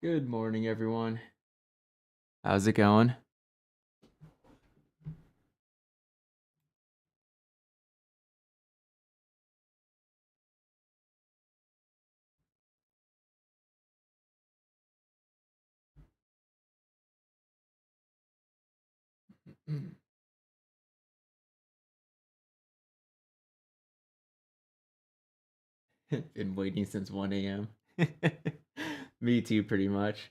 Good morning, everyone. How's it going? Been waiting since 1 a.m. Me too, pretty much.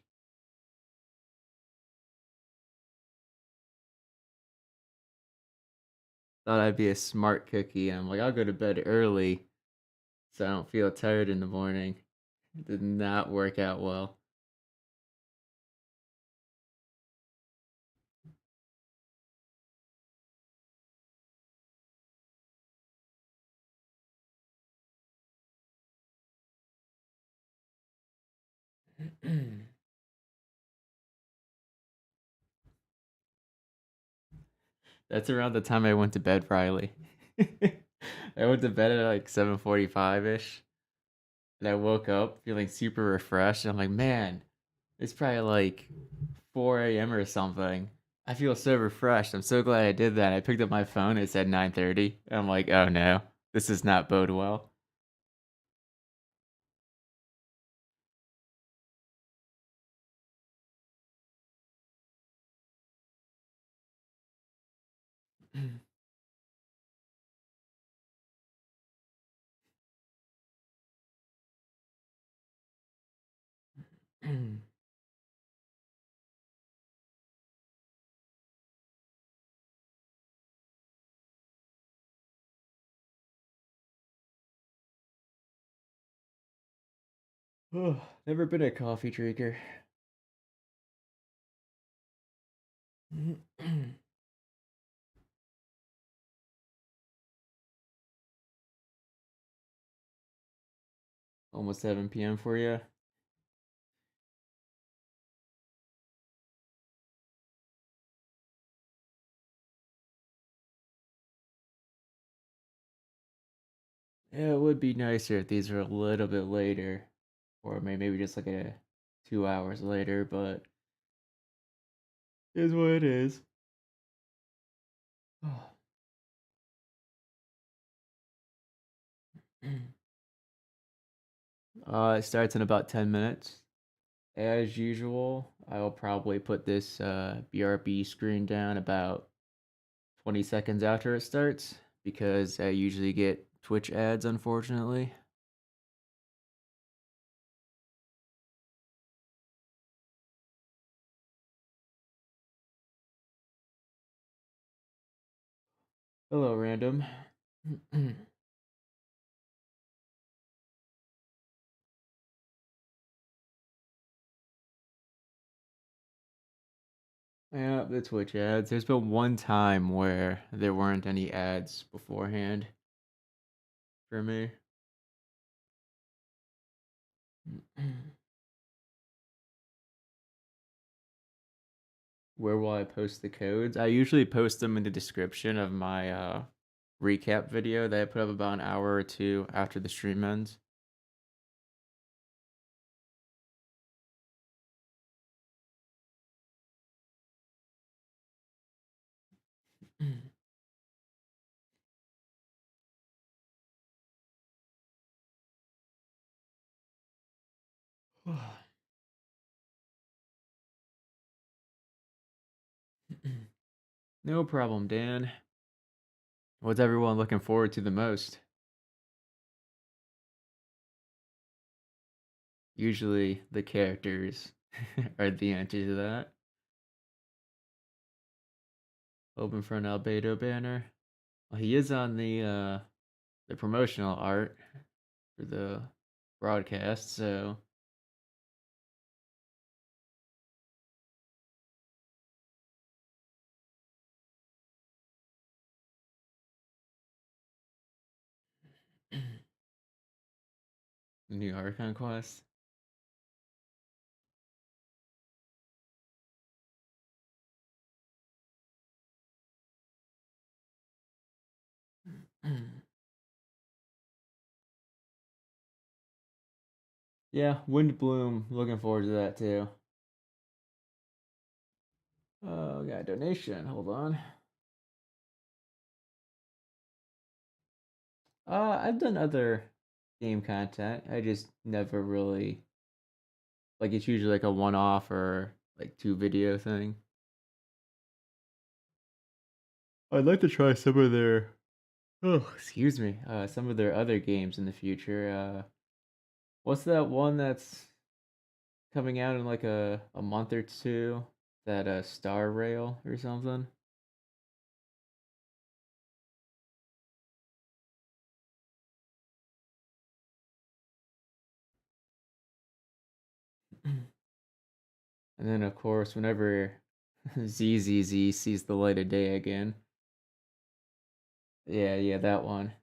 Thought I'd be a smart cookie. I'm like, I'll go to bed early so I don't feel tired in the morning. It did not work out well. That's around the time I went to bed, Riley. I went to bed at like 7:45 ish, and I woke up feeling super refreshed. And I'm like, man, it's probably like 4 a.m. or something. I feel so refreshed. I'm so glad I did that. I picked up my phone. It said 9:30. I'm like, oh no, this does not bode well. Never been a coffee drinker. Almost 7 p.m. for you. Yeah, it would be nicer if these were a little bit later, or maybe just like a 2 hours later. But is what it is. It starts in about 10 minutes. As usual, I will probably put this BRB screen down about 20 seconds after it starts because I usually get Twitch ads, unfortunately. Hello, random. Yeah, the Twitch ads. There's been one time where there weren't any ads beforehand for me. Where will I post the codes? I usually post them in the description of my recap video that I put up about an hour or two after the stream ends. No problem, Dan. What's everyone looking forward to the most? Usually the characters are the answer to that. Open for an Albedo banner. Well, he is on the promotional art for the broadcast, so new Archon quest. Yeah, Windblume. Looking forward to that too. Oh, got a donation. Hold on. I've done other game content. I just never really like. It's usually like a one-off or like two video thing. I'd like to try some of their oh, excuse me. Some of their other games in the future. What's that one that's coming out in like a month or two? That Star Rail or something? And then of course, whenever ZZZ sees the light of day again. Yeah, yeah, that one.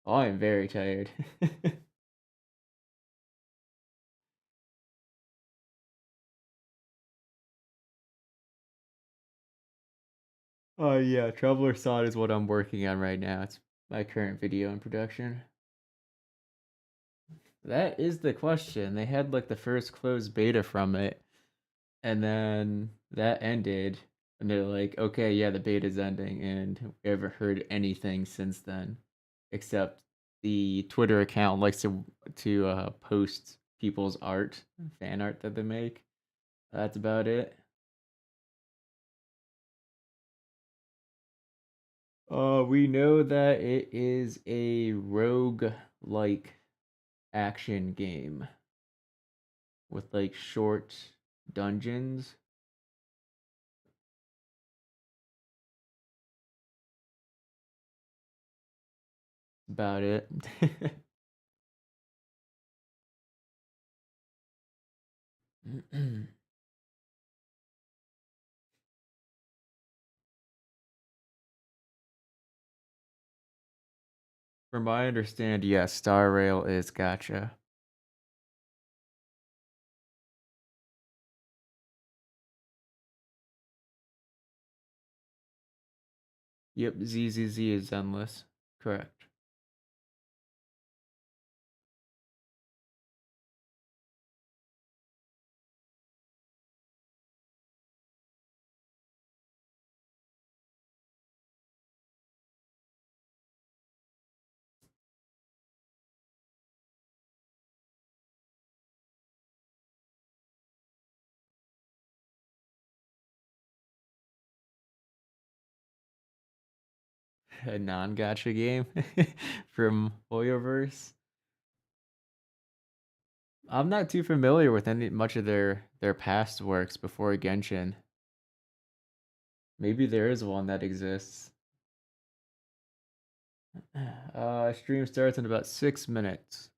Oh, I am very tired. Oh yeah, Traveler Sod is what I'm working on right now. It's my current video in production. That is the question. They had like the first closed beta from it, and then that ended, and they're like, okay, yeah, the beta's ending, and we haven't heard anything since then, except the Twitter account likes to post people's art, fan art that they make. That's about it. We know that it is a rogue like action game with like short dungeons. About it. From my understand, yes, Star Rail is gotcha. Yep, ZZZ is endless. Correct. A non-gotcha game from Hoyoverse. I'm not too familiar with any much of their past works before Genshin. Maybe there is one that exists. Stream starts in about 6 minutes.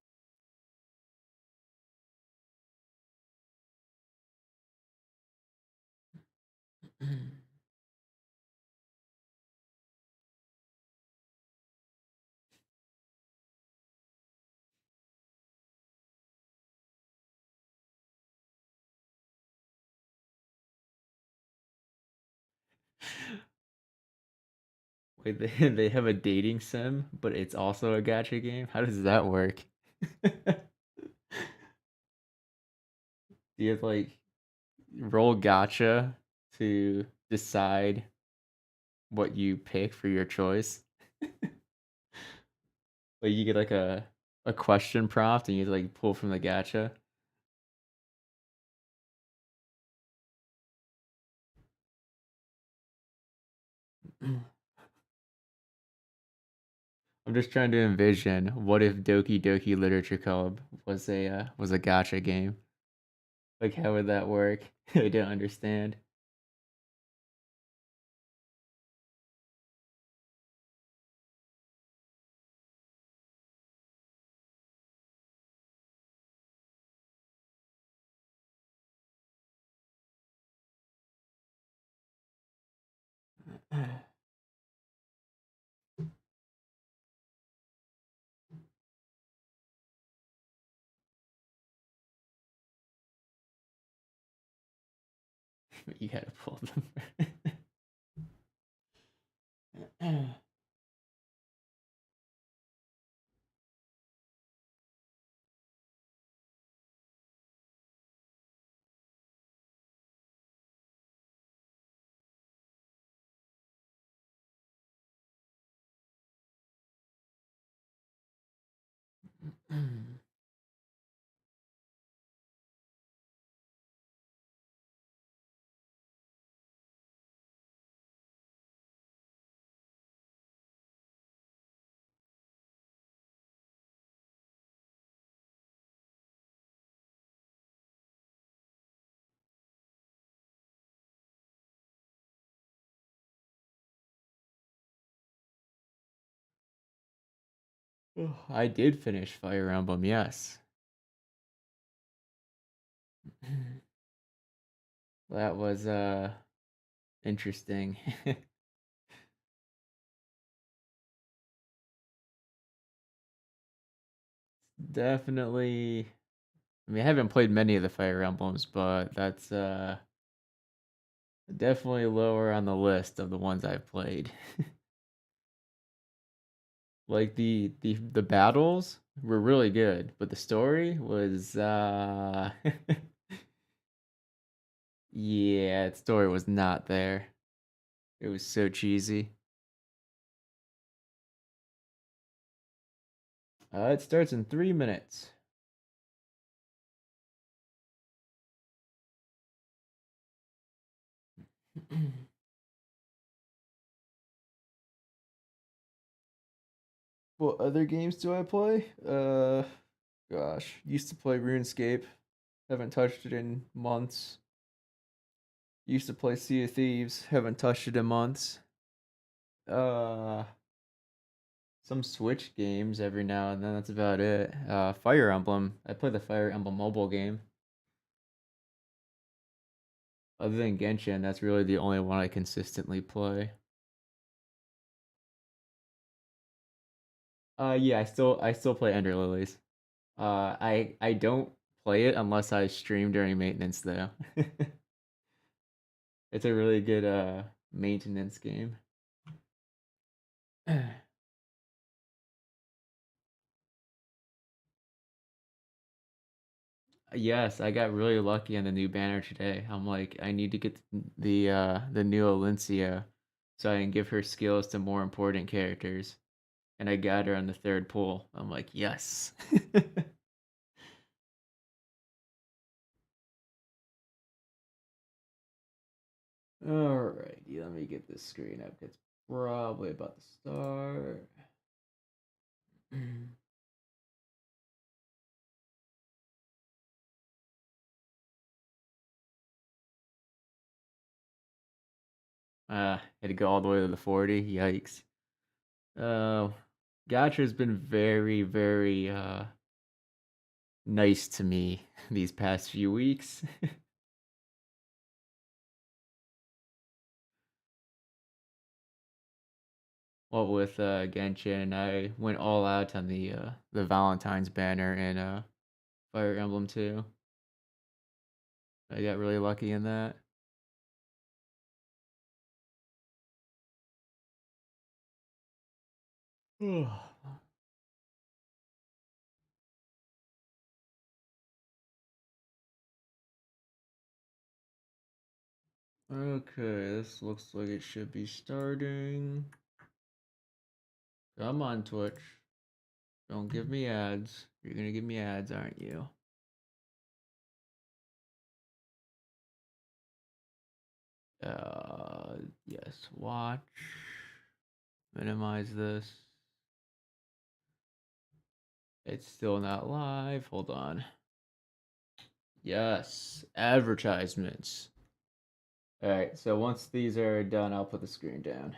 Wait, they have a dating sim, but it's also a gacha game? How does that work? Do you have like roll gacha to decide what you pick for your choice? Like you get like a question prompt and you like pull from the gacha. I'm just trying to envision what if Doki Doki Literature Club was a gacha game? Like how would that work? I don't understand. You gotta pull them. I did finish Fire Emblem, yes. That was interesting. Definitely. I mean, I haven't played many of the Fire Emblems, but that's definitely lower on the list of the ones I've played. Like the battles were really good, but the story was yeah, the story was not there. It was so cheesy. It starts in 3 minutes. What other games do I play? Gosh, used to play RuneScape. Haven't touched it in months. Used to play Sea of Thieves. Haven't touched it in months. Uh, some Switch games every now and then. That's about it. Fire Emblem. I play the Fire Emblem mobile game. Other than Genshin, that's really the only one I consistently play. Yeah, I still play Ender Lilies. I don't play it unless I stream during maintenance though. It's a really good maintenance game. Yes, I got really lucky on the new banner today. I'm like, I need to get the new Olencia so I can give her skills to more important characters. And I got her on the third pull. I'm like, yes. Alrighty, let me get this screen up. It's probably about to start. Had to go all the way to the 40. Yikes. Uh, Gacha's been very, very nice to me these past few weeks. Well, with Genshin, I went all out on the Valentine's banner in Fire Emblem 2. I got really lucky in that. Okay, this looks like it should be starting. Come on, Twitch. Don't give me ads. You're gonna give me ads, aren't you? Yes, watch. Minimize this. It's still not live. Hold on. Yes, advertisements. All right, so once these are done, I'll put the screen down.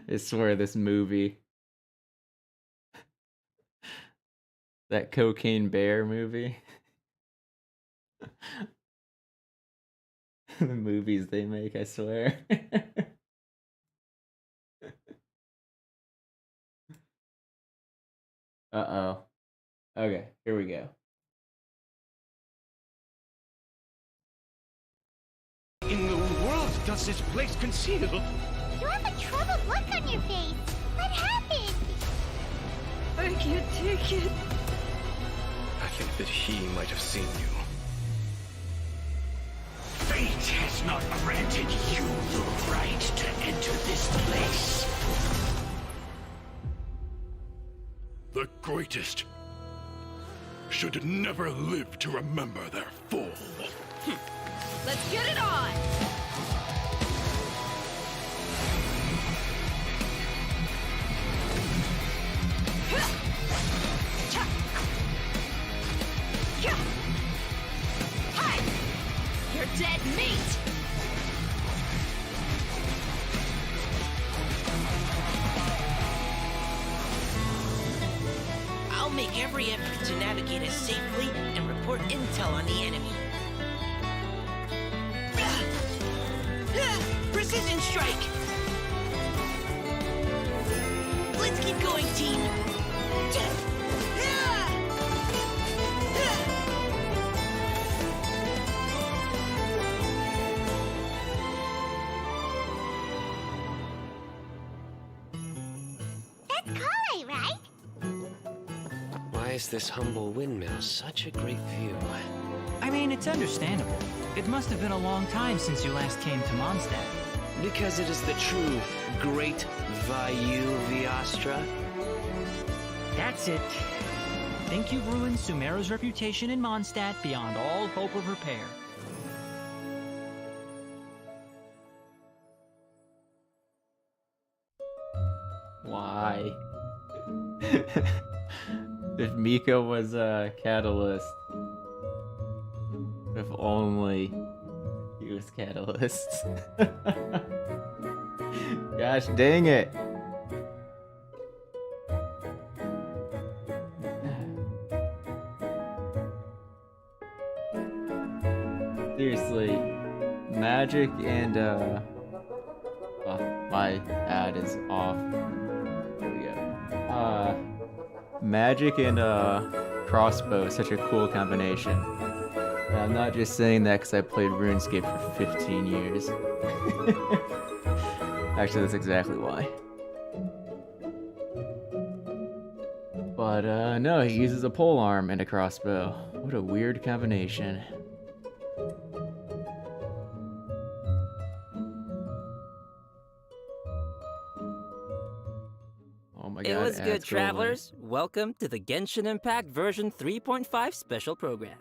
I swear this movie. That Cocaine Bear movie. The movies they make, I swear. Uh-oh. Okay, here we go. In the world does this place conceal? You have a troubled look on your face. What happened? I can't take it. I think that he might have seen you. Fate has not granted you the right to enter this place. greatest should never live to remember their fall. Let's get it on! Hi! You're dead meat! I'll make every effort to navigate us safely and report intel on the enemy. Precision strike! Let's keep going, team! That's Kale, right? Why is this humble windmill such a great view? I mean, it's understandable. It must have been a long time since you last came to Mondstadt. Because it is the true Great Vayu Viastra? That's it. Think you've ruined Sumeru's reputation in Mondstadt beyond all hope of repair. Why? If Mika was a catalyst. If only he was catalyst. Gosh dang it. Seriously, magic and oh, my ad is off. There we go. Magic and crossbow is such a cool combination. And I'm not just saying that because I played RuneScape for 15 years. Actually, that's exactly why. But no, he uses a polearm and a crossbow. What a weird combination. Oh my god. It was good, ads go away. travelers. Welcome to the Genshin Impact version 3.5 special program.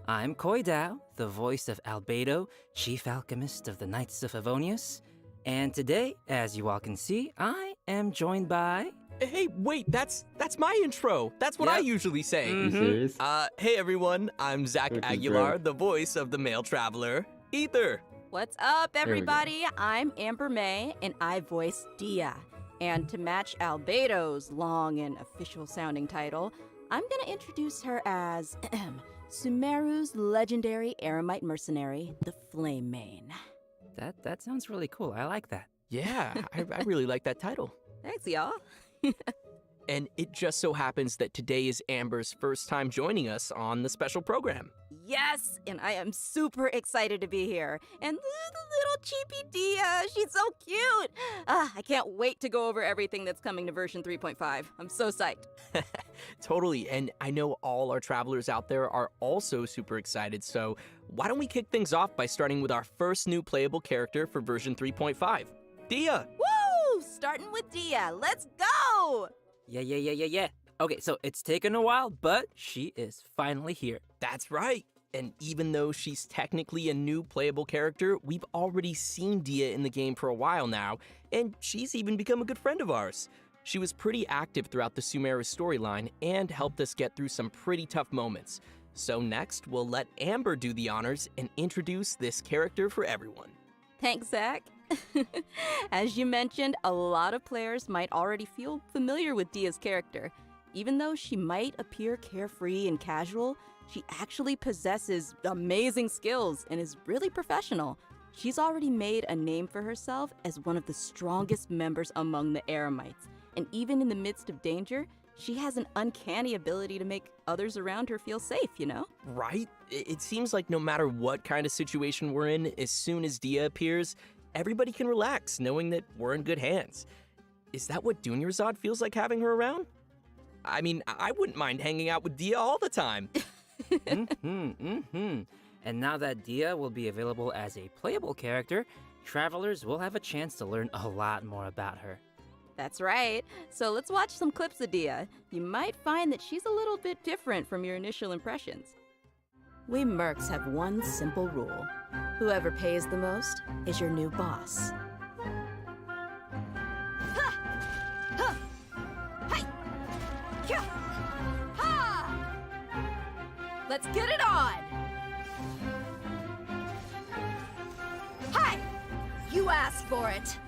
I'm Koi Dao, the voice of Albedo, chief alchemist of the Knights of Favonius. And today, as you all can see, I am joined by... Hey, wait, that's my intro. That's what I Yep. usually say. Are you serious? Hey everyone, I'm Zach Which is Aguilar, great. the voice of the male traveler, Ether. What's up, we go. everybody? I'm Amber May, and I voice Dehya. And to match Albedo's long and official-sounding title, I'm gonna introduce her as Sumeru's legendary Aramite mercenary, the Flame Mane. That sounds really cool. I like that. Yeah, I really like that title. Thanks, y'all. And it just so happens that today is Amber's first time joining us on the special program. Yes, and I am super excited to be here. And the little cheapy Dehya, she's so cute. I can't wait to go over everything that's coming to version 3.5. I'm so psyched. Totally, and I know all our travelers out there are also super excited, so why don't we kick things off by starting with our first new playable character for version 3.5. Dehya! Woo! Starting with Dehya. Let's go! Yeah. Okay, so it's taken a while, but she is finally here. That's right. And even though she's technically a new playable character, we've already seen Dehya in the game for a while now, and she's even become a good friend of ours. She was pretty active throughout the Sumeru storyline and helped us get through some pretty tough moments. So next, we'll let Amber do the honors and introduce this character for everyone. Thanks, Zach. As you mentioned, a lot of players might already feel familiar with Dehya's character. Even though she might appear carefree and casual, she actually possesses amazing skills and is really professional. She's already made a name for herself as one of the strongest members among the Aramites. And even in the midst of danger, she has an uncanny ability to make others around her feel safe, you know? Right? It seems like no matter what kind of situation we're in, as soon as Dehya appears, everybody can relax knowing that we're in good hands. Is that what Dunyarzad feels like having her around? I mean, I wouldn't mind hanging out with Dehya all the time. And now that Dehya will be available as a playable character, travelers will have a chance to learn a lot more about her. That's right. So let's watch some clips of Dehya. You might find that she's a little bit different from your initial impressions. We mercs have one simple rule. Whoever pays the most is your new boss. Let's get it on! Hi! You asked for it!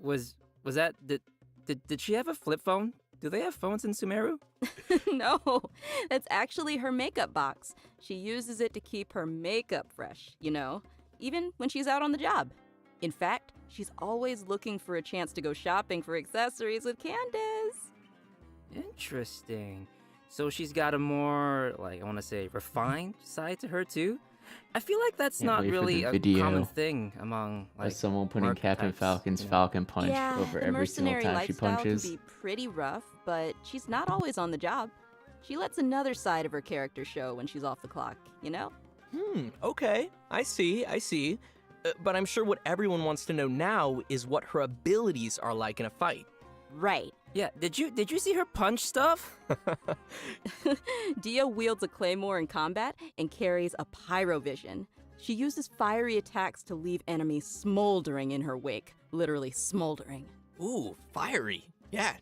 Was that did she have a flip phone? Do they have phones in Sumeru? No, that's actually her makeup box. She uses it to keep her makeup fresh, you know, even when she's out on the job. In fact, she's always looking for a chance to go shopping for accessories with Candace. Interesting. So she's got a more, like, I want to say, refined side to her too? I feel like that's Can't not wait for really the a video common thing among, like, Of someone putting merc Captain types, Falcon's you know? Falcon Punch Yeah, over the every single mercenary time she lifestyle punches. can be pretty rough, but she's not always on the job. She lets another side of her character show when she's off the clock, you know? Okay. I see. But I'm sure what everyone wants to know now is what her abilities are like in a fight. Right. Yeah, did you see her punch stuff? Dehya wields a claymore in combat and carries a pyrovision. She uses fiery attacks to leave enemies smoldering in her wake, literally smoldering. Ooh, fiery. Yeah,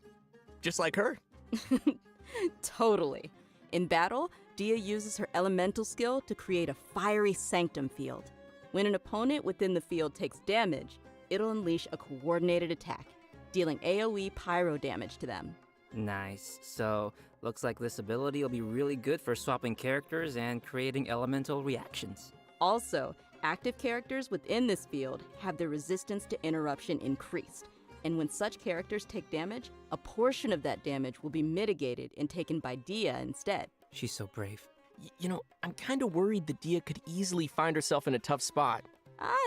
just like her. Totally. In battle, Dehya uses her elemental skill to create a fiery sanctum field. When an opponent within the field takes damage, it'll unleash a coordinated attack, dealing AoE pyro damage to them. Nice. So, looks like this ability will be really good for swapping characters and creating elemental reactions. Also, active characters within this field have their resistance to interruption increased, and when such characters take damage, a portion of that damage will be mitigated and taken by Dehya instead. She's so brave. You know, I'm kind of worried that Dehya could easily find herself in a tough spot.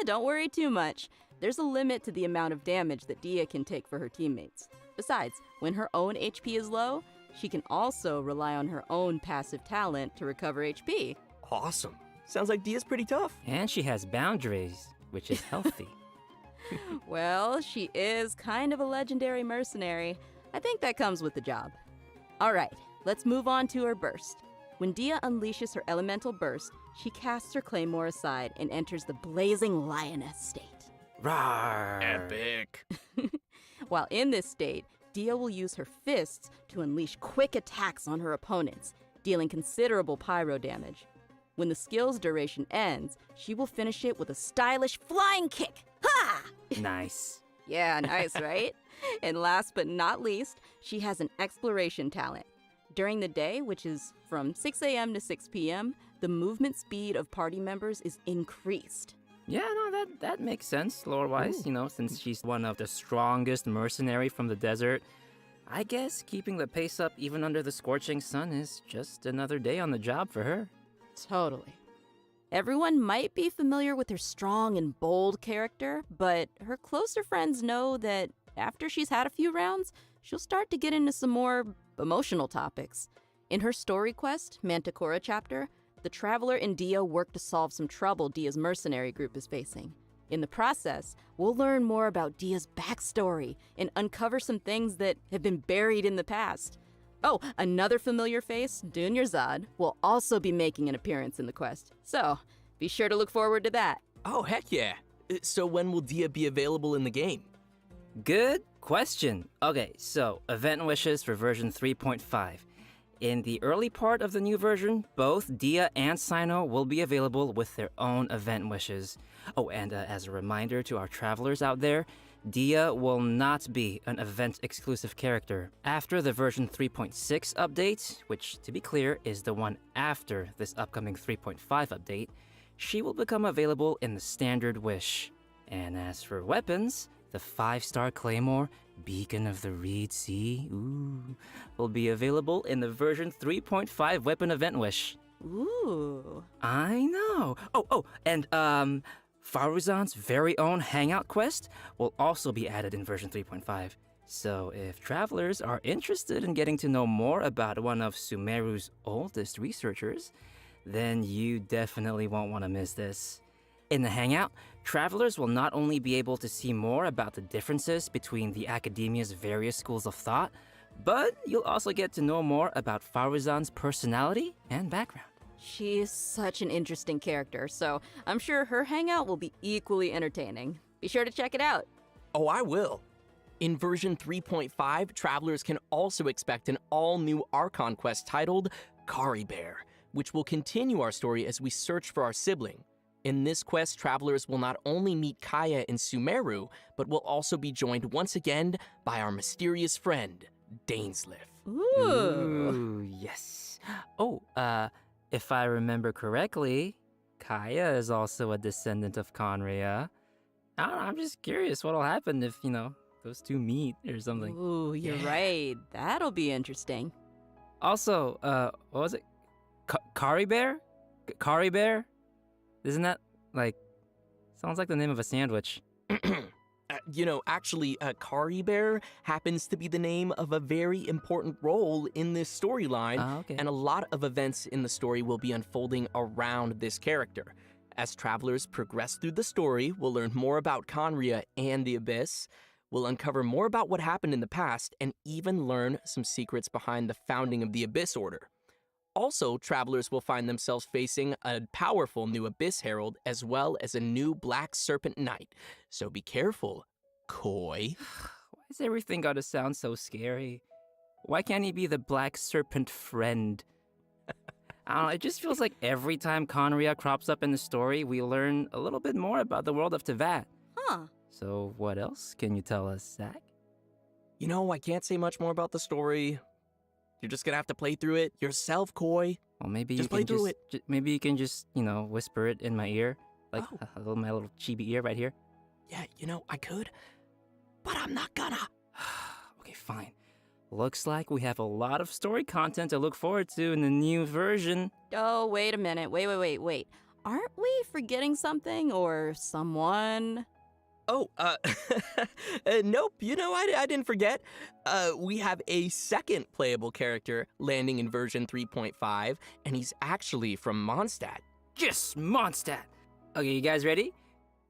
Don't worry too much. There's a limit to the amount of damage that Dehya can take for her teammates. Besides, when her own HP is low, she can also rely on her own passive talent to recover HP. Awesome. Sounds like Dehya's pretty tough. And she has boundaries, which is healthy. Well, she is kind of a legendary mercenary. I think that comes with the job. All right, let's move on to her burst. When Dehya unleashes her elemental burst, she casts her claymore aside and enters the blazing lioness state. Rawr. Epic. While in this state, Dehya will use her fists to unleash quick attacks on her opponents, dealing considerable pyro damage. When the skill's duration ends, she will finish it with a stylish flying kick. Ha! Nice. Yeah, nice, right? And last but not least, she has an exploration talent. During the day, which is from 6 a.m. to 6 p.m., the movement speed of party members is increased. Yeah, no, that makes sense, lore-wise, you know, since she's one of the strongest mercenary from the desert. I guess keeping the pace up even under the scorching sun is just another day on the job for her. Totally. Everyone might be familiar with her strong and bold character, but her closer friends know that after she's had a few rounds, she'll start to get into some more emotional topics. In her story quest, Manticora chapter, the Traveler and Dehya work to solve some trouble Dehya's mercenary group is facing. In the process, we'll learn more about Dehya's backstory and uncover some things that have been buried in the past. Oh, another familiar face, Dunyarzad, will also be making an appearance in the quest, so be sure to look forward to that. Oh, heck yeah. So when will Dehya be available in the game? Good question. Okay, so event wishes for version 3.5. In the early part of the new version, both Dehya and Sino will be available with their own event wishes. Oh, and as a reminder to our travelers out there, Dehya will not be an event-exclusive character. After the version 3.6 update, which, to be clear, is the one after this upcoming 3.5 update, she will become available in the standard wish. And as for weapons, the 5-star Claymore, Beacon of the Reed Sea, will be available in the version 3.5 weapon event wish. Ooh. I know. And Faruzan's very own hangout quest will also be added in version 3.5. So if travelers are interested in getting to know more about one of Sumeru's oldest researchers, then you definitely won't want to miss this. In the Hangout, travelers will not only be able to see more about the differences between the academia's various schools of thought, but you'll also get to know more about Faruzan's personality and background. She is such an interesting character, so I'm sure her hangout will be equally entertaining. Be sure to check it out. Oh, I will. In version 3.5, travelers can also expect an all-new Archon quest titled Kari Bear, which will continue our story as we search for our sibling. In this quest, travelers will not only meet Kaya and Sumeru, but will also be joined once again by our mysterious friend, Dainsliff. Ooh. Yes. Oh, if I remember correctly, Kaya is also a descendant of Conria. I don't know, I'm just curious what'll happen if, those two meet or something. Ooh, you're Yeah. right. That'll be interesting. Also, what was it? Kari Bear? Kari Bear? Isn't that, sounds like the name of a sandwich. Actually, Kari Bear happens to be the name of a very important role in this storyline, Oh, okay. and a lot of events in the story will be unfolding around this character. As travelers progress through the story, we'll learn more about Conria and the Abyss. We'll uncover more about what happened in the past and even learn some secrets behind the founding of the Abyss Order. Also, travelers will find themselves facing a powerful new Abyss Herald as well as a new Black Serpent Knight. So be careful, Koi. Why is everything gotta sound so scary? Why can't he be the Black Serpent friend? I don't know, it just feels like every time Conria crops up in the story, we learn a little bit more about the world of Tevat. Huh. So what else can you tell us, Zach? I can't say much more about the story. You're just gonna have to play through it yourself, Koi. Well, maybe Just you play can through maybe you can just, whisper it in my ear, like Oh. my little chibi ear right here. Yeah, I could, but I'm not gonna. Okay, fine. Looks like we have a lot of story content to look forward to in the new version. Oh, wait a minute. Wait. Aren't we forgetting something or someone? Oh, nope, I didn't forget. We have a second playable character landing in version 3.5, and he's actually from Mondstadt. Yes, Mondstadt! Okay, you guys ready?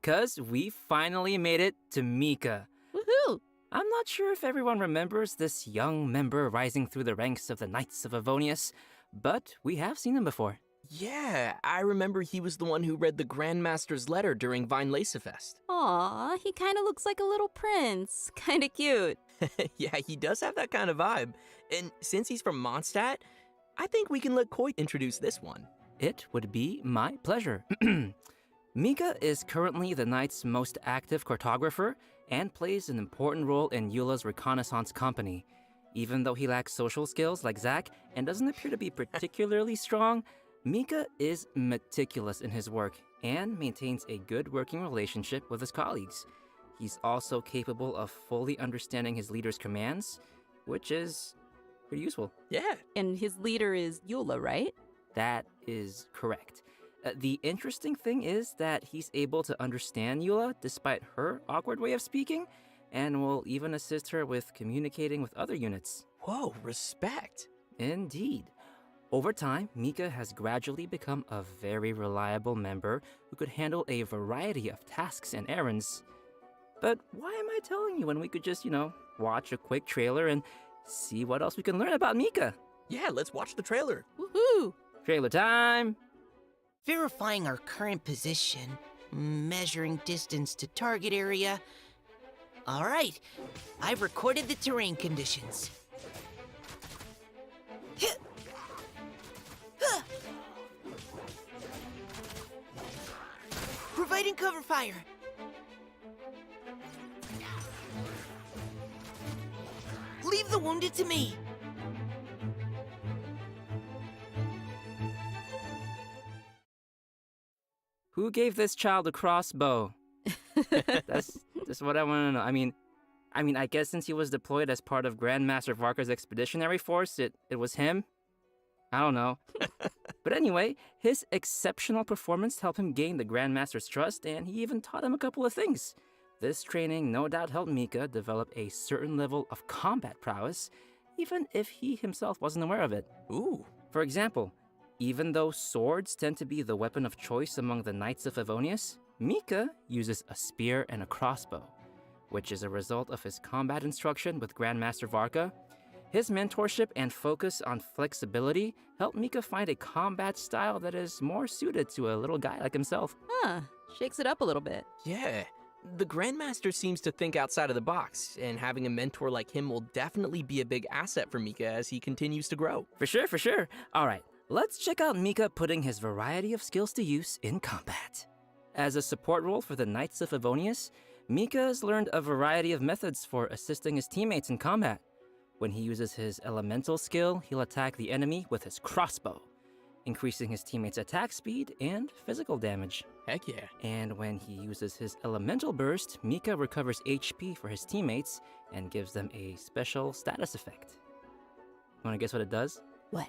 'Cause we finally made it to Mika. Woohoo! I'm not sure if everyone remembers this young member rising through the ranks of the Knights of Avonius, but we have seen him before. Yeah, I remember he was the one who read the Grandmaster's letter during Vine Lacefest. Aw, he kind of looks like a little prince. Kind of cute. Yeah, he does have that kind of vibe. And since he's from Mondstadt, I think we can let Koi introduce this one. It would be my pleasure. Mika is currently the Knight's most active cartographer and plays an important role in Eula's reconnaissance company. Even though he lacks social skills like Zach and doesn't appear to be particularly strong, Mika is meticulous in his work and maintains a good working relationship with his colleagues. He's also capable of fully understanding his leader's commands, which is pretty useful. Yeah. And his leader is Eula, right? That is correct. The interesting thing is that he's able to understand Eula despite her awkward way of speaking, and will even assist her with communicating with other units. Whoa, respect. Indeed. Over time, Mika has gradually become a very reliable member who could handle a variety of tasks and errands. But why am I telling you when we could just, watch a quick trailer and see what else we can learn about Mika? Yeah, let's watch the trailer. Woohoo! Trailer time! Verifying our current position, measuring distance to target area. All right, I've recorded the terrain conditions. Providing cover fire. Leave the wounded to me. Who gave this child a crossbow? That's what I want to know. I mean, I guess since he was deployed as part of Grandmaster Varka's expeditionary force, it was him? I don't know. But anyway, his exceptional performance helped him gain the Grandmaster's trust, and he even taught him a couple of things. This training no doubt helped Mika develop a certain level of combat prowess, even if he himself wasn't aware of it. Ooh. For example, Even though swords tend to be the weapon of choice among the Knights of Favonius, Mika uses a spear and a crossbow, which is a result of his combat instruction with Grandmaster Varka. His mentorship and focus on flexibility helped Mika find a combat style that is more suited to a little guy like himself. Huh, shakes it up a little bit. Yeah, the Grandmaster seems to think outside of the box, and having a mentor like him will definitely be a big asset for Mika as he continues to grow. For sure. All right, let's check out Mika putting his variety of skills to use in combat. As a support role for the Knights of Favonius, Mika has learned a variety of methods for assisting his teammates in combat. When he uses his elemental skill, he'll attack the enemy with his crossbow, increasing his teammates' attack speed and physical damage. Heck yeah. And when he uses his elemental burst, Mika recovers HP for his teammates and gives them a special status effect. Wanna guess what it does? What?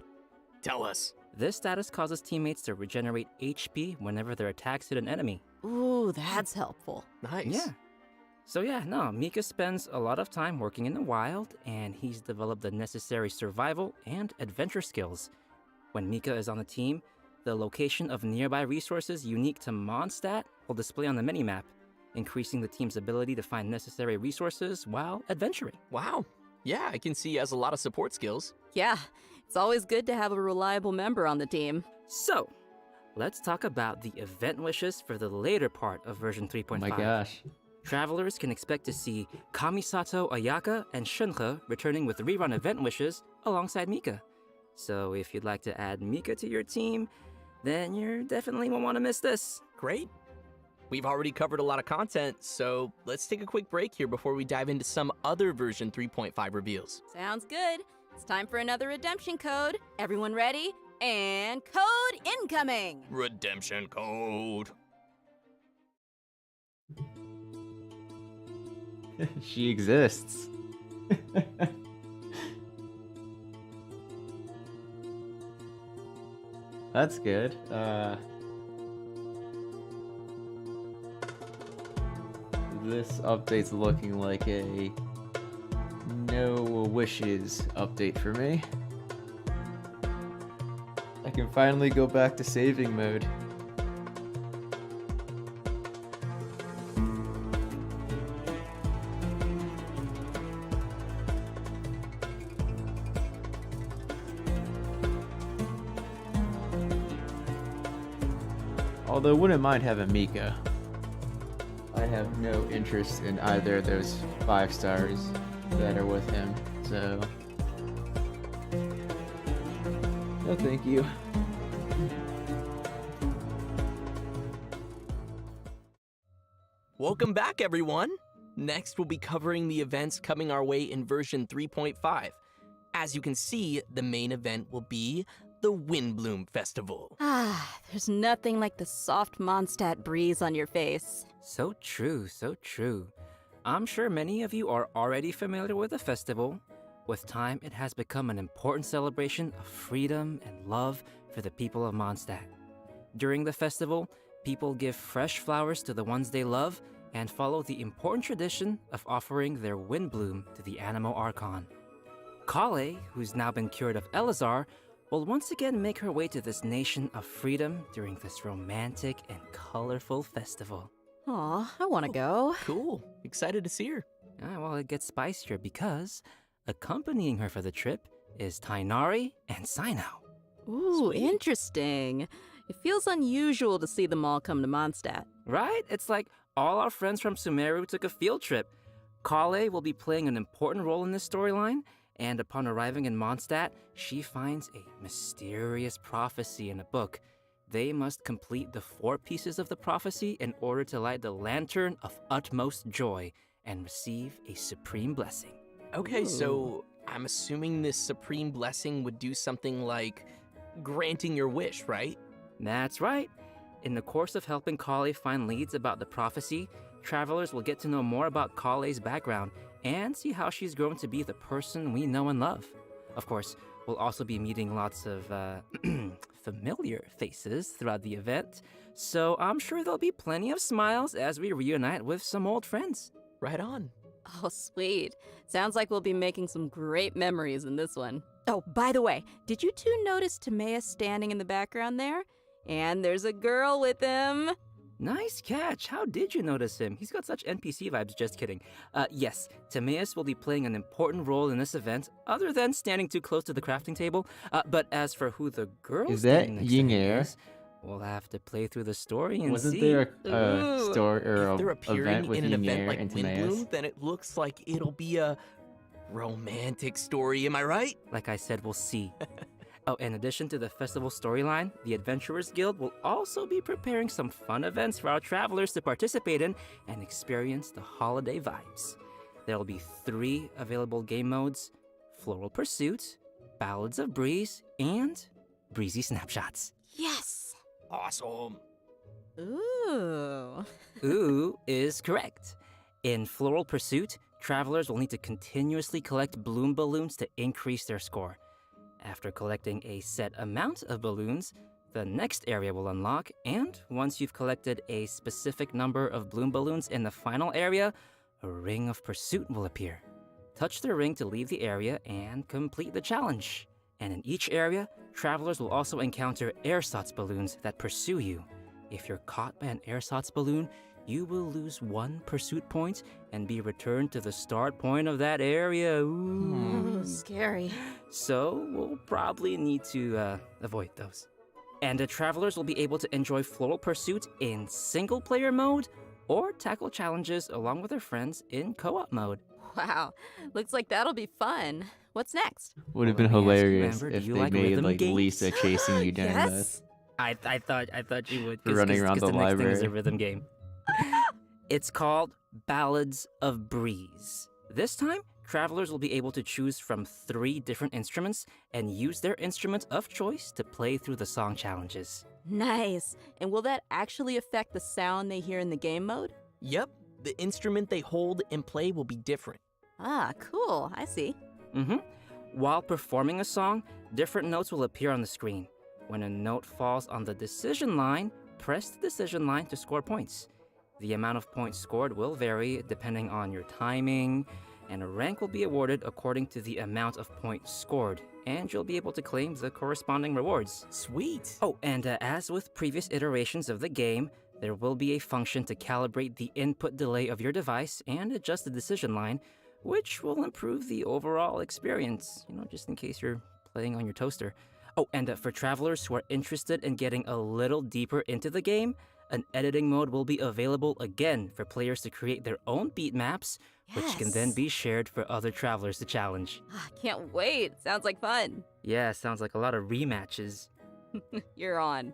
Tell us. This status causes teammates to regenerate HP whenever their attacks hit an enemy. Ooh, that's helpful. Nice. Yeah. So Mika spends a lot of time working in the wild, and he's developed the necessary survival and adventure skills. When Mika is on the team, the location of nearby resources unique to Mondstadt will display on the minimap, increasing the team's ability to find necessary resources while adventuring. Wow. Yeah, I can see he has a lot of support skills. Yeah, it's always good to have a reliable member on the team. So, let's talk about the event wishes for the later part of version 3.5. Oh my gosh. Travelers can expect to see Kamisato Ayaka and Shunhe returning with rerun event wishes alongside Mika. So if you'd like to add Mika to your team, then you definitely won't want to miss this. Great. We've already covered a lot of content, so let's take a quick break here before we dive into some other version 3.5 reveals. Sounds good. It's time for another redemption code. Everyone ready? And code incoming! Redemption code. She exists. That's good. This update's looking like a no wishes update for me. I can finally go back to saving mode. Although I wouldn't mind having Mika. I have no interest in either of those 5 stars that are with him, so no thank you. Welcome back, everyone. Next, we'll be covering the events coming our way in version 3.5. As you can see, the main event will be the Windblume Festival. There's nothing like the soft Mondstadt breeze on your face. So true. I'm sure many of you are already familiar with the festival. With time, it has become an important celebration of freedom and love for the people of Mondstadt. During the festival, people give fresh flowers to the ones they love and follow the important tradition of offering their Windblume to the animal archon. Kale, who's now been cured of Elazar, will once again make her way to this nation of freedom during this romantic and colorful festival. Aw, I want to go. Cool. Excited to see her. Well, it gets spicier because accompanying her for the trip is Tainari and Sinao. Ooh, interesting. It feels unusual to see them all come to Mondstadt. Right? It's like all our friends from Sumeru took a field trip. Kale will be playing an important role in this storyline, and upon arriving in Mondstadt, she finds a mysterious prophecy in a book. They must complete the 4 pieces of the prophecy in order to light the lantern of utmost joy and receive a supreme blessing. Okay, so I'm assuming this supreme blessing would do something like granting your wish, right? That's right. In the course of helping Kale find leads about the prophecy, travelers will get to know more about Kale's background and see how she's grown to be the person we know and love. Of course, we'll also be meeting lots of familiar faces throughout the event, so I'm sure there'll be plenty of smiles as we reunite with some old friends. Right on. Oh, sweet. Sounds like we'll be making some great memories in this one. Oh, by the way, did you two notice Timaeus standing in the background there? And there's a girl with him. Nice catch. How did you notice him? He's got such NPC vibes, just kidding. Yes, Timaeus will be playing an important role in this event, other than standing too close to the crafting table. But as for who the girl Is that standing next to Ying him Air? is, we'll have to play through the story and Wasn't see. there a Ooh. story or If they're a appearing event with in an Ying event Air like and Timaeus? Windblume, then it looks like it'll be a romantic story, am I right? Like I said, we'll see. Oh, in addition to the festival storyline, the Adventurers Guild will also be preparing some fun events for our travelers to participate in and experience the holiday vibes. There will be 3 available game modes: Floral Pursuit, Ballads of Breeze, and Breezy Snapshots. Yes. Awesome. Ooh. Ooh is correct. In Floral Pursuit, travelers will need to continuously collect bloom balloons to increase their score. After collecting a set amount of balloons, the next area will unlock, and once you've collected a specific number of bloom balloons in the final area, a ring of pursuit will appear. Touch the ring to leave the area and complete the challenge. And in each area, travelers will also encounter ersatz balloons that pursue you. If you're caught by an ersatz balloon, you will lose 1 pursuit point and be returned to the start point of that area. Ooh. Ooh, scary. So we'll probably need to avoid those. And the travelers will be able to enjoy Floral Pursuit in single-player mode or tackle challenges along with their friends in co-op mode. Wow. Looks like that'll be fun. What's next? Would have Well, been let me ask you, hilarious Amber, do if you they like made rhythm like games? Lisa chasing you during Yes. this. I thought you would. Running around the next thing is a library. rhythm game. It's called Ballads of Breeze. This time, travelers will be able to choose from 3 different instruments and use their instrument of choice to play through the song challenges. Nice. And will that actually affect the sound they hear in the game mode? Yep, the instrument they hold and play will be different. Ah, cool. I see. While performing a song, different notes will appear on the screen. When a note falls on the decision line, press the decision line to score points. The amount of points scored will vary depending on your timing, and a rank will be awarded according to the amount of points scored, and you'll be able to claim the corresponding rewards. Sweet. Oh, and as with previous iterations of the game, there will be a function to calibrate the input delay of your device and adjust the decision line, which will improve the overall experience, just in case you're playing on your toaster. Oh, and for travelers who are interested in getting a little deeper into the game, an editing mode will be available again for players to create their own beat maps, which can then Yes. be shared for other travelers to challenge. Ah, can't wait. Sounds like fun. Yeah, sounds like a lot of rematches. You're on.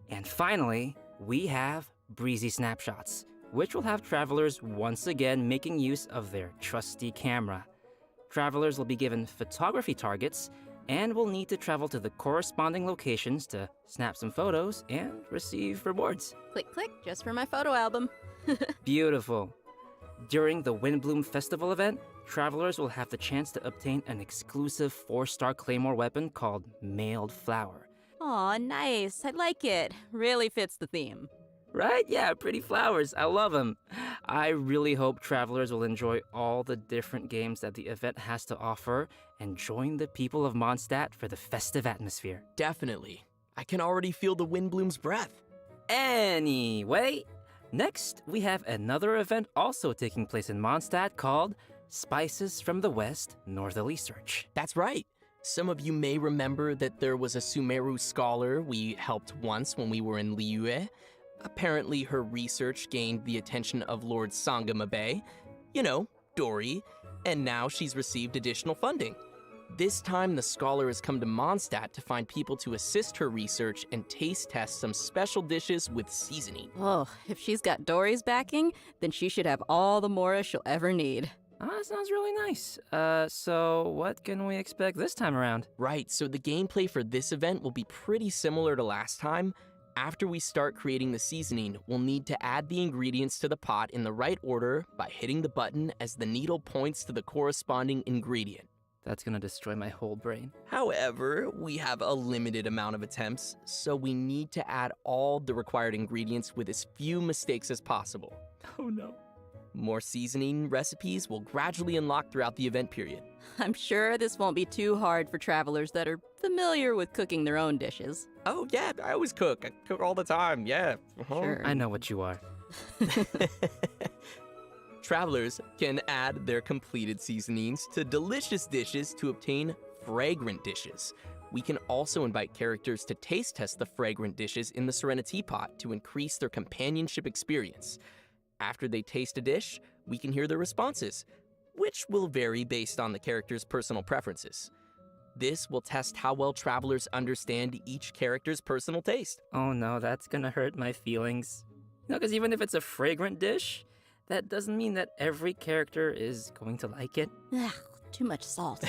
And finally, we have Breezy Snapshots, which will have travelers once again making use of their trusty camera. Travelers will be given photography targets and will need to travel to the corresponding locations to snap some photos and receive rewards. Click, click, just for my photo album. Beautiful. During the Windblume Festival event, travelers will have the chance to obtain an exclusive 4-star claymore weapon called Mailed Flower. Aw, nice. I like it. Really fits the theme. Right? Yeah, pretty flowers. I love them. I really hope travelers will enjoy all the different games that the event has to offer and join the people of Mondstadt for the festive atmosphere. Definitely. I can already feel the Windblume's breath. Anyway, next we have another event also taking place in Mondstadt called Spices from the West Northerly Search. That's right. Some of you may remember that there was a Sumeru scholar we helped once when we were in Liyue. Apparently, her research gained the attention of Lord Sangamabe, Dory, and now she's received additional funding. This time, the scholar has come to Mondstadt to find people to assist her research and taste test some special dishes with seasoning. Oh, if she's got Dory's backing, then she should have all the Mora she'll ever need. That sounds really nice. So what can we expect this time around? Right, so the gameplay for this event will be pretty similar to last time. After we start creating the seasoning, we'll need to add the ingredients to the pot in the right order by hitting the button as the needle points to the corresponding ingredient. That's gonna destroy my whole brain. However, we have a limited amount of attempts, so we need to add all the required ingredients with as few mistakes as possible. Oh no. More seasoning recipes will gradually unlock throughout the event period. I'm sure this won't be too hard for travelers that are familiar with cooking their own dishes. Oh, yeah, I always cook. I cook all the time, yeah. Sure. I know what you are. Travelers can add their completed seasonings to delicious dishes to obtain fragrant dishes. We can also invite characters to taste test the fragrant dishes in the Serenity Pot to increase their companionship experience. After they taste a dish, we can hear their responses, which will vary based on the character's personal preferences. This will test how well travelers understand each character's personal taste. Oh no, that's gonna hurt my feelings. Because even if it's a fragrant dish, that doesn't mean that every character is going to like it. Ugh, too much salt.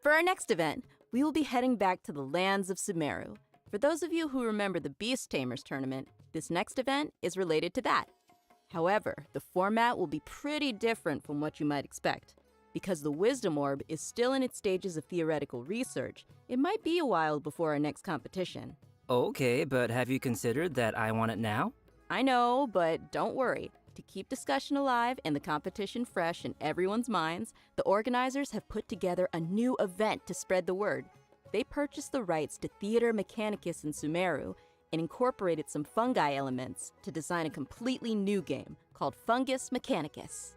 For our next event, we will be heading back to the lands of Sumeru. For those of you who remember the Beast Tamers tournament, this next event is related to that. However, the format will be pretty different from what you might expect. Because the Wisdom Orb is still in its stages of theoretical research, it might be a while before our next competition. Okay, but have you considered that I want it now? I know, but don't worry. To keep discussion alive and the competition fresh in everyone's minds, the organizers have put together a new event to spread the word. They purchased the rights to Theater Mechanicus in Sumeru and incorporated some fungi elements to design a completely new game called Fungus Mechanicus.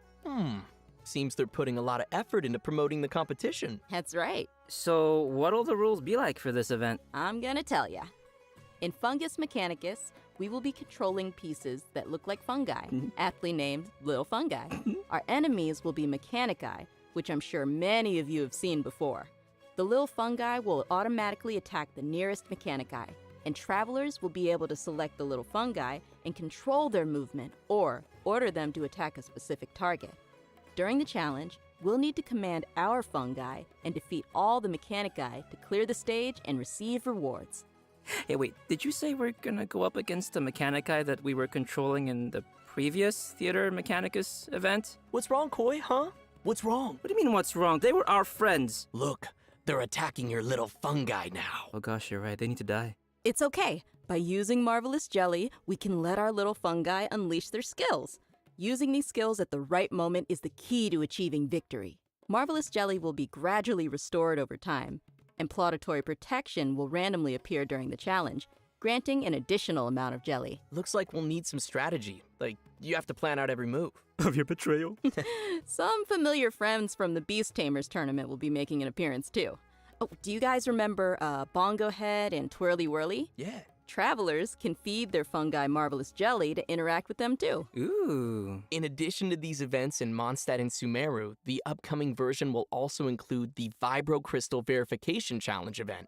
Seems they're putting a lot of effort into promoting the competition. That's right. So, what'll the rules be like for this event? I'm gonna tell ya. In Fungus Mechanicus, we will be controlling pieces that look like fungi, aptly named little fungi. Our enemies will be mechanici, which I'm sure many of you have seen before. The little fungi will automatically attack the nearest mechanici, and travelers will be able to select the little fungi and control their movement or order them to attack a specific target. During the challenge, we'll need to command our fungi and defeat all the mechanici to clear the stage and receive rewards. Hey, wait, did you say we're gonna go up against the mechanici that we were controlling in the previous Theater Mechanicus event? What's wrong, Koi, huh? What's wrong? What do you mean, what's wrong? They were our friends. Look, they're attacking your little fungi now. Oh gosh, you're right, they need to die. It's okay. By using Marvelous Jelly, we can let our little fungi unleash their skills. Using these skills at the right moment is the key to achieving victory. Marvelous Jelly will be gradually restored over time, and Plauditory Protection will randomly appear during the challenge, granting an additional amount of jelly. Looks like we'll need some strategy. Like, you have to plan out every move. Of your betrayal? Some familiar friends from the Beast Tamers tournament will be making an appearance too. Oh, do you guys remember Bongo Head and Twirly Whirly? Yeah. Travelers can feed their fungi Marvelous Jelly to interact with them too. Ooh. In addition to these events in Mondstadt and Sumeru, the upcoming version will also include the Vibro-crystal verification challenge event.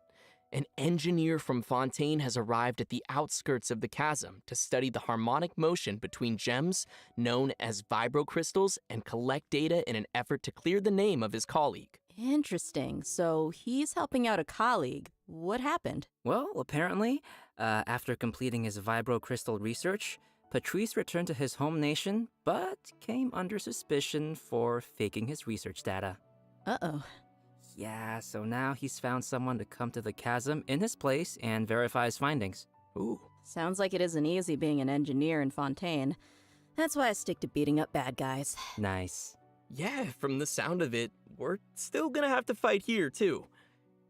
An engineer from Fontaine has arrived at the outskirts of the chasm to study the harmonic motion between gems known as Vibro-crystals and collect data in an effort to clear the name of his colleague. Interesting. So he's helping out a colleague. What happened? Well, apparently, after completing his Vibro-crystal research, Patrice returned to his home nation, but came under suspicion for faking his research data. Uh-oh. Yeah, so now he's found someone to come to the chasm in his place and verify his findings. Ooh. Sounds like it isn't easy being an engineer in Fontaine. That's why I stick to beating up bad guys. Nice. Yeah, from the sound of it, we're still gonna have to fight here, too.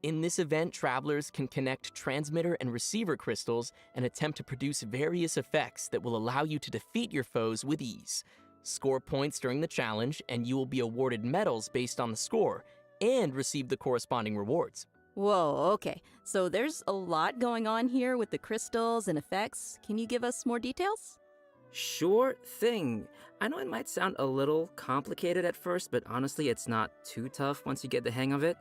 In this event, travelers can connect transmitter and receiver crystals and attempt to produce various effects that will allow you to defeat your foes with ease. Score points during the challenge, and you will be awarded medals based on the score, and receive the corresponding rewards. Whoa, okay. So there's a lot going on here with the crystals and effects. Can you give us more details? Sure thing. I know it might sound a little complicated at first, but honestly, it's not too tough once you get the hang of it.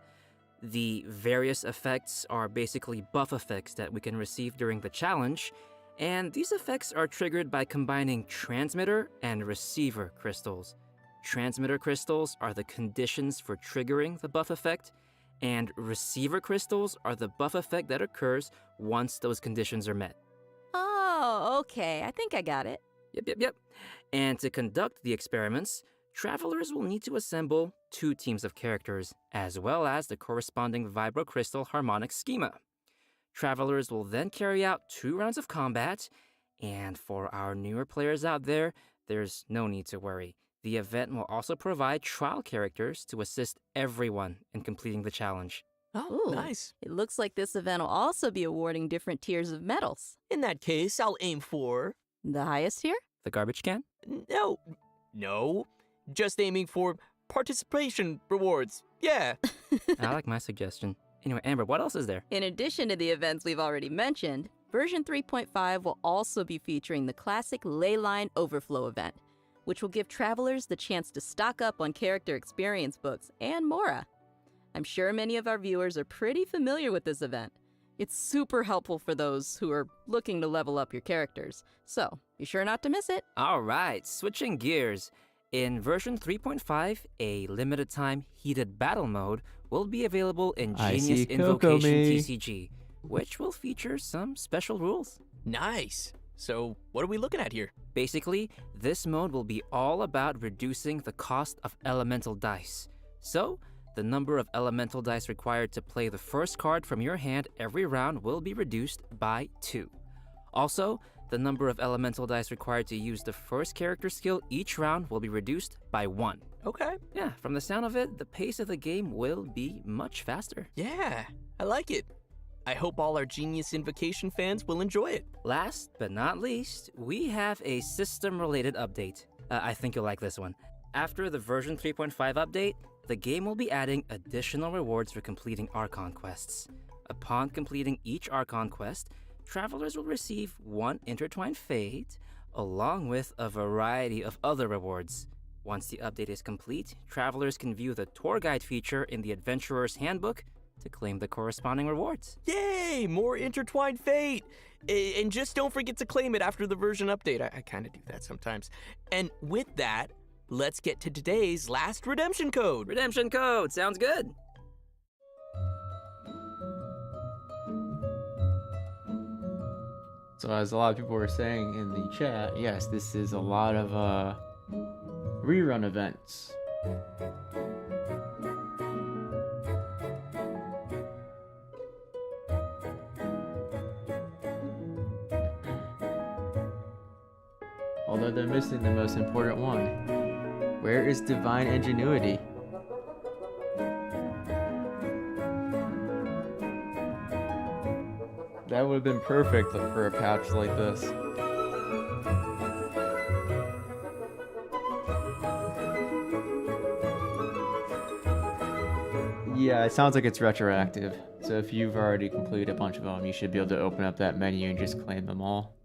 The various effects are basically buff effects that we can receive during the challenge, and these effects are triggered by combining transmitter and receiver crystals. Transmitter crystals are the conditions for triggering the buff effect, and receiver crystals are the buff effect that occurs once those conditions are met. Oh, okay. I think I got it. Yep. And to conduct the experiments, travelers will need to assemble 2 teams of characters, as well as the corresponding Vibro-crystal harmonic schema. Travelers will then carry out 2 rounds of combat, and for our newer players out there, there's no need to worry. The event will also provide trial characters to assist everyone in completing the challenge. Oh, Ooh, nice. It looks like this event will also be awarding different tiers of medals. In that case, I'll aim for... The highest tier? The garbage can? No. Just aiming for participation rewards. Yeah. I like my suggestion. Anyway, Amber, what else is there? In addition to the events we've already mentioned, version 3.5 will also be featuring the classic Leyline Overflow event, which will give travelers the chance to stock up on character experience books and more. I'm sure many of our viewers are pretty familiar with this event. It's super helpful for those who are looking to level up your characters, so be sure not to miss it. All right, switching gears. In version 3.5, a limited time heated battle mode will be available in I Genius see Invocation Kokomi. TCG, which will feature some special rules. Nice. So, what are we looking at here? Basically, this mode will be all about reducing the cost of elemental dice. So, the number of elemental dice required to play the first card from your hand every round will be reduced by 2. Also, the number of elemental dice required to use the first character skill each round will be reduced by 1. Okay. Yeah, from the sound of it, the pace of the game will be much faster. Yeah, I like it. I hope all our Genius Invocation fans will enjoy it. Last but not least, we have a system-related update. I think you'll like this one. After the version 3.5 update, the game will be adding additional rewards for completing Archon quests. Upon completing each Archon quest, travelers will receive 1 intertwined fate, along with a variety of other rewards. Once the update is complete, travelers can view the tour guide feature in the Adventurer's Handbook to claim the corresponding rewards. Yay! More intertwined fate! And just don't forget to claim it after the version update. I kind of do that sometimes. And with that, let's get to today's last redemption code. Redemption code, sounds good. So as a lot of people were saying in the chat, yes, this is a lot of rerun events. Although they're missing the most important one. Where is divine ingenuity? That would have been perfect for a patch like this. Yeah, it sounds like it's retroactive. So if you've already completed a bunch of them, you should be able to open up that menu and just claim them all.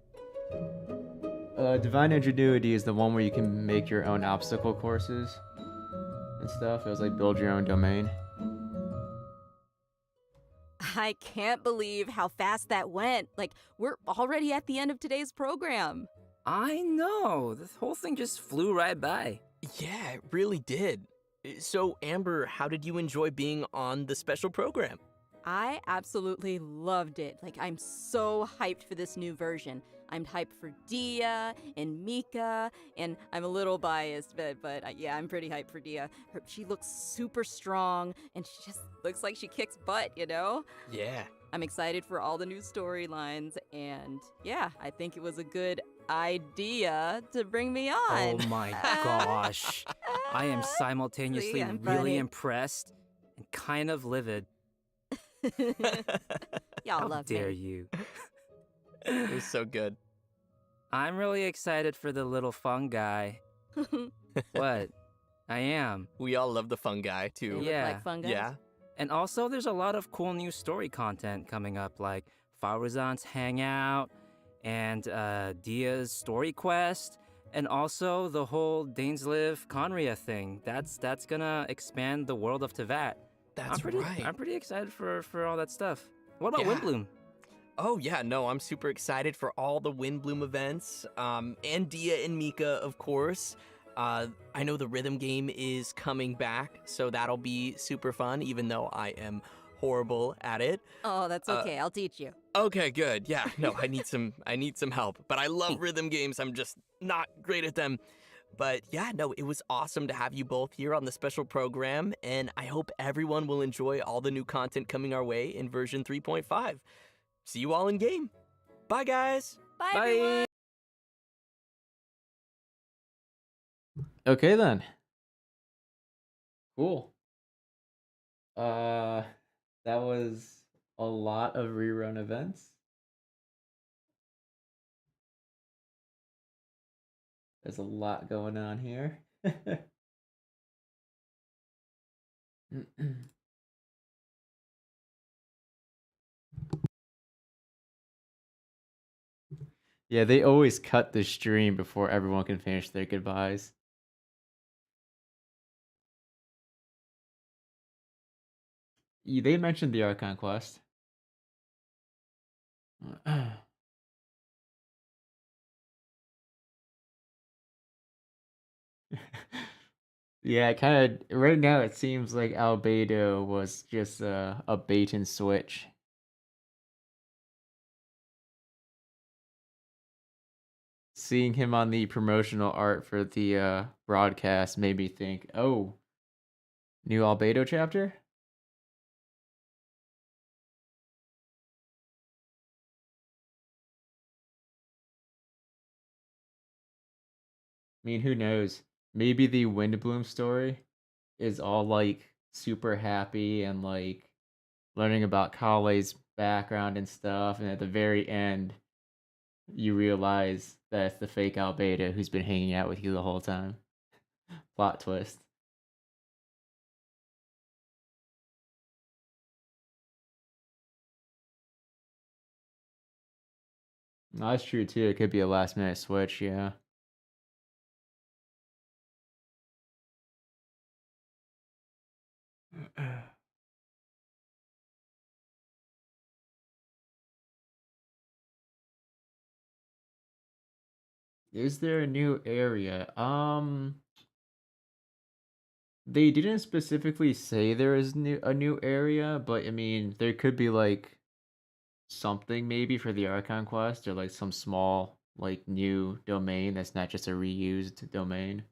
Divine Ingenuity is the one where you can make your own obstacle courses and stuff. It was like build your own domain. I can't believe how fast that went. Like, we're already at the end of today's program. I know, this whole thing just flew right by. Yeah, it really did. So, Amber, how did you enjoy being on the special program? I absolutely loved it. Like, I'm so hyped for this new version. I'm hyped for Dehya and Mika, and I'm a little biased, but yeah, I'm pretty hyped for Dehya. She looks super strong, and she just looks like she kicks butt, you know? Yeah. I'm excited for all the new storylines, and yeah, I think it was a good idea to bring me on. Oh my gosh. I am simultaneously See, I'm really funny. impressed and kind of livid. Y'all How love dare me. you? It was so good. I'm really excited for the little fungi. What? I am. We all love the fungi, They too. look Yeah. like fungus. Yeah. And also, there's a lot of cool new story content coming up, like Faruzan's hangout and Dia's story quest, and also the whole Dainsliv Conria thing. That's gonna expand the world of Tevat. That's right. I'm pretty excited for all that stuff. What about Yeah. Windblume? Oh, yeah, no, I'm super excited for all the Windblume events, and Dehya and Mika, of course. I know the rhythm game is coming back, so that'll be super fun, even though I am horrible at it. Oh, that's okay. I'll teach you. Okay, good. Yeah, no, I need some help. But I love rhythm games. I'm just not great at them. But yeah, no, it was awesome to have you both here on the special program, and I hope everyone will enjoy all the new content coming our way in version 3.5. See you all in game. Bye, guys. Bye, Bye. everyone. Okay then. Cool. Uh, that was a lot of rerun events. There's a lot going on here. Yeah, they always cut the stream before everyone can finish their goodbyes. They mentioned the Archon quest. Yeah, kind of. Right now, it seems like Albedo was just a bait and switch. Seeing him on the promotional art for the broadcast made me think, oh, new Albedo chapter? I mean, who knows? Maybe the Windblume story is all like super happy and like learning about Kale's background and stuff, and at the very end, you realize that it's the fake Albedo who's been hanging out with you the whole time. Plot twist. No, that's true too. It could be a last minute switch, yeah. Is there a new area? They didn't specifically say there is a new area, but I mean, there could be like something maybe for the Archon quest or like some small like new domain that's not just a reused domain.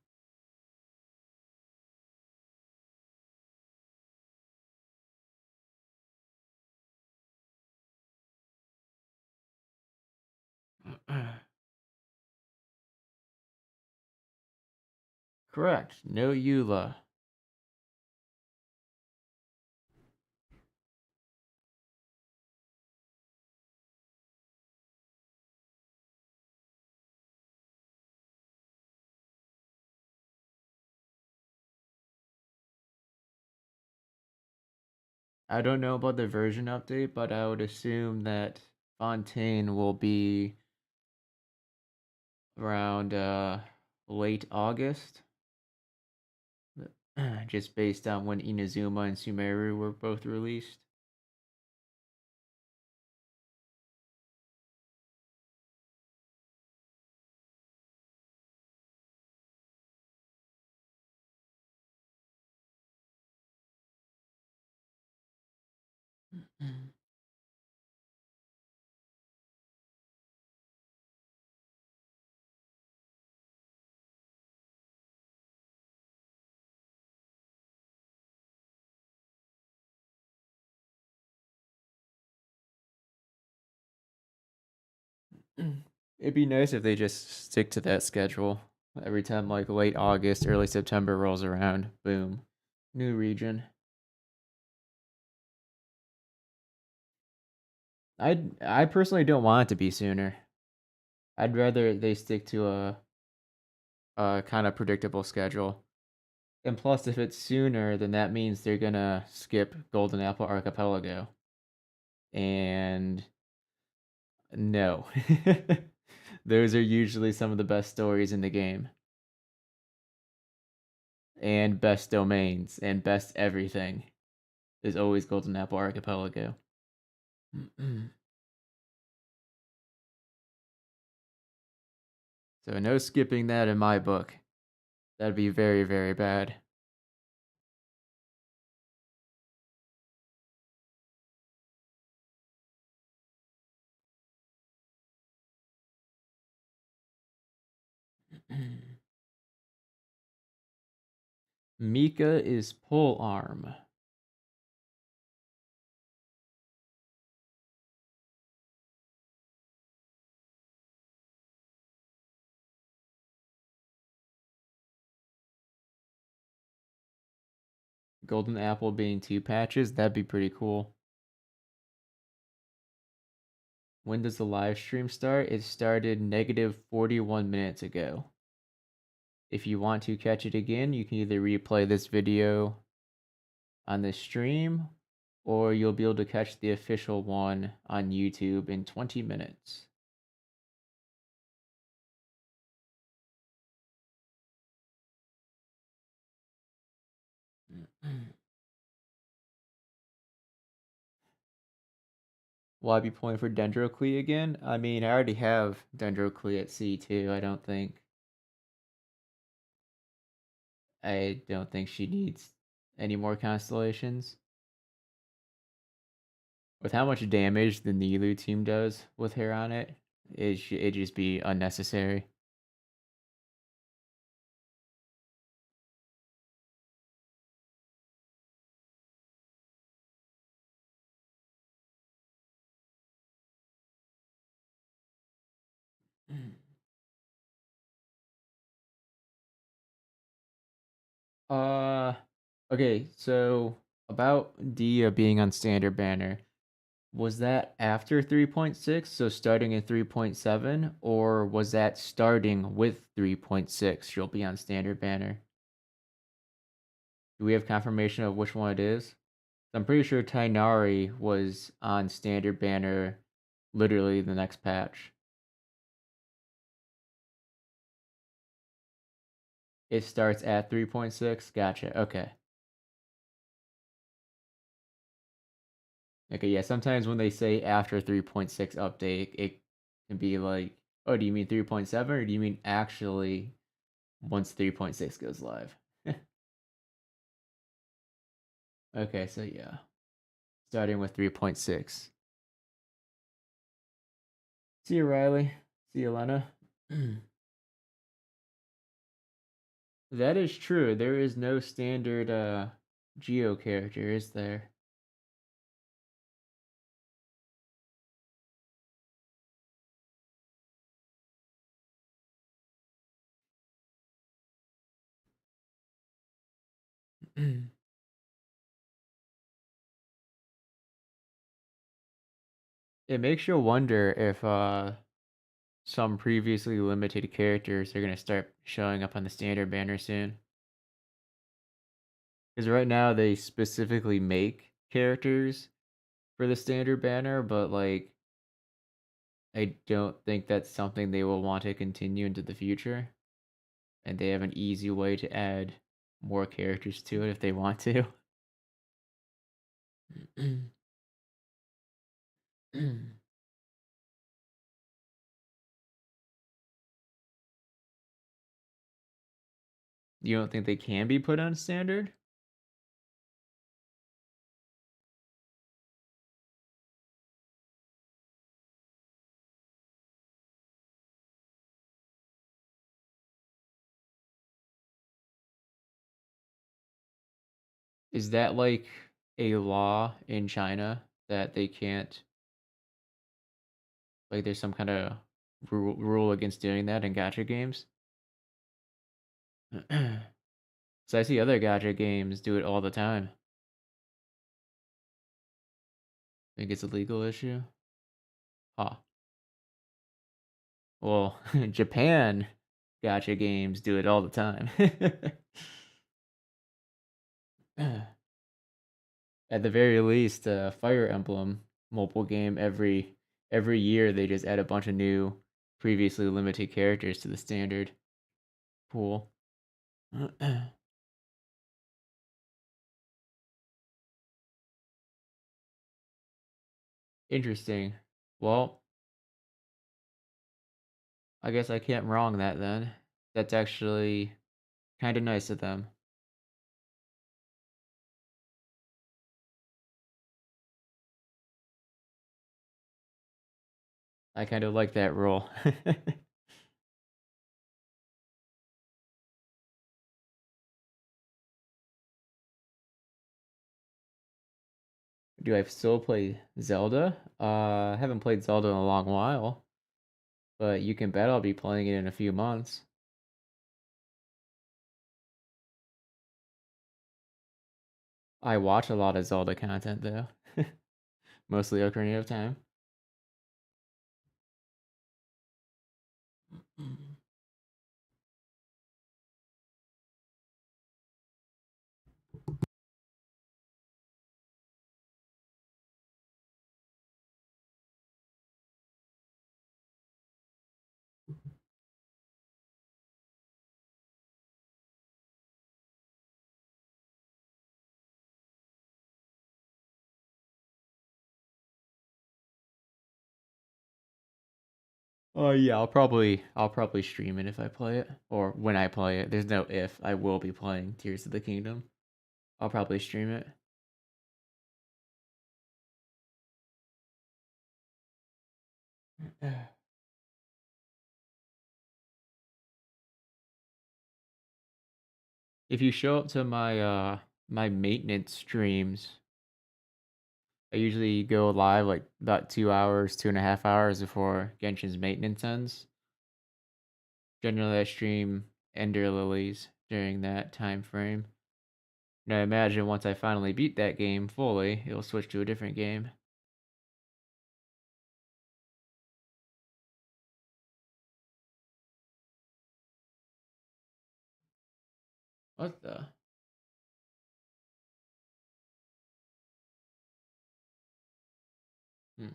Correct. No Eula. I don't know about the version update, but I would assume that Fontaine will be around late August. Just based on when Inazuma and Sumeru were both released. It'd be nice if they just stick to that schedule. Every time like late August, early September rolls around, boom, new region. I personally don't want it to be sooner. I'd rather they stick to a kind of predictable schedule. And plus, if it's sooner, then that means they're gonna skip Golden Apple Archipelago. And no. Those are usually some of the best stories in the game. And best domains and best everything is always Golden Apple Archipelago. So no skipping that in my book. That'd be very, very bad. Mika is pole arm. Golden Apple being 2 patches, that'd be pretty cool. When does the live stream start? It started negative 41 minutes ago. If you want to catch it again, you can either replay this video on the stream, or you'll be able to catch the official one on YouTube in 20 minutes. Will I be pulling for Dendroclea again? I mean, I already have Dendroclea at C2, I don't think. I don't think she needs any more constellations. With how much damage the Nilu team does with her on it, it'd just be unnecessary. Okay, so about Dia being on standard banner, was that after 3.6, so starting in 3.7, or was that starting with 3.6? She'll be on standard banner. Do we have confirmation of which one it is? I'm pretty sure Tainari was on standard banner literally the next patch. It starts at 3.6? Gotcha, okay. Okay, yeah, sometimes when they say after 3.6 update, it can be like, oh, do you mean 3.7 or do you mean actually once 3.6 goes live? Okay, so yeah, starting with 3.6. See you, Riley. See you, Lena. That is true. There is no standard Geo character, is there? It makes you wonder if some previously limited characters are gonna start showing up on the standard banner soon. Because right now they specifically make characters for the standard banner, but like I don't think that's something they will want to continue into the future. And they have an easy way to add more characters to it if they want to. You don't think they can be put on standard? Is that like a law in China that they can't, like there's some kind of rule against doing that in gacha games? So I see other gacha games do it all the time. Think it's a legal issue? Huh. Well, Japan gacha games do it all the time. At the very least, Fire Emblem mobile game every year they just add a bunch of new previously limited characters to the standard pool. Interesting. Well, I guess I can't wrong that then. That's actually kind of nice of them. I kind of like that rule. Do I still play Zelda? I haven't played Zelda in a long while, but you can bet I'll be playing it in a few months. I watch a lot of Zelda content though. Mostly Ocarina of Time. Oh yeah, I'll probably stream it if I play it, or when I play it. There's no if. I will be playing Tears of the Kingdom. I'll probably stream it. If you show up to my maintenance streams, I usually go live like about 2 hours, 2.5 hours before Genshin's maintenance ends. Generally, I stream Ender Lilies during that time frame. And I imagine once I finally beat that game fully, it'll switch to a different game. What the? Hmm.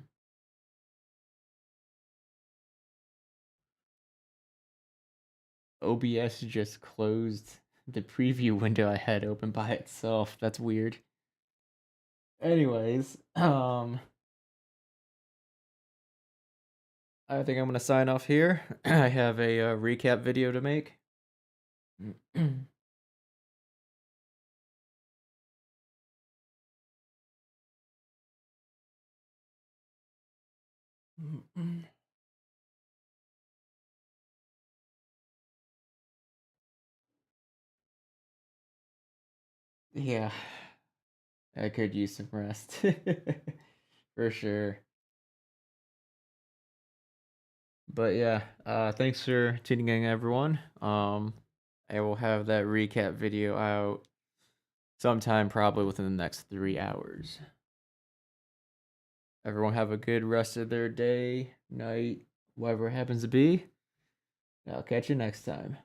OBS just closed the preview window I had open by itself. That's weird. Anyways, I think I'm gonna sign off here. I have a recap video to make. Yeah, I could use some rest for sure. But yeah, thanks for tuning in, everyone. I will have that recap video out sometime, probably within the next 3 hours. Everyone have a good rest of their day, night, whatever it happens to be. I'll catch you next time.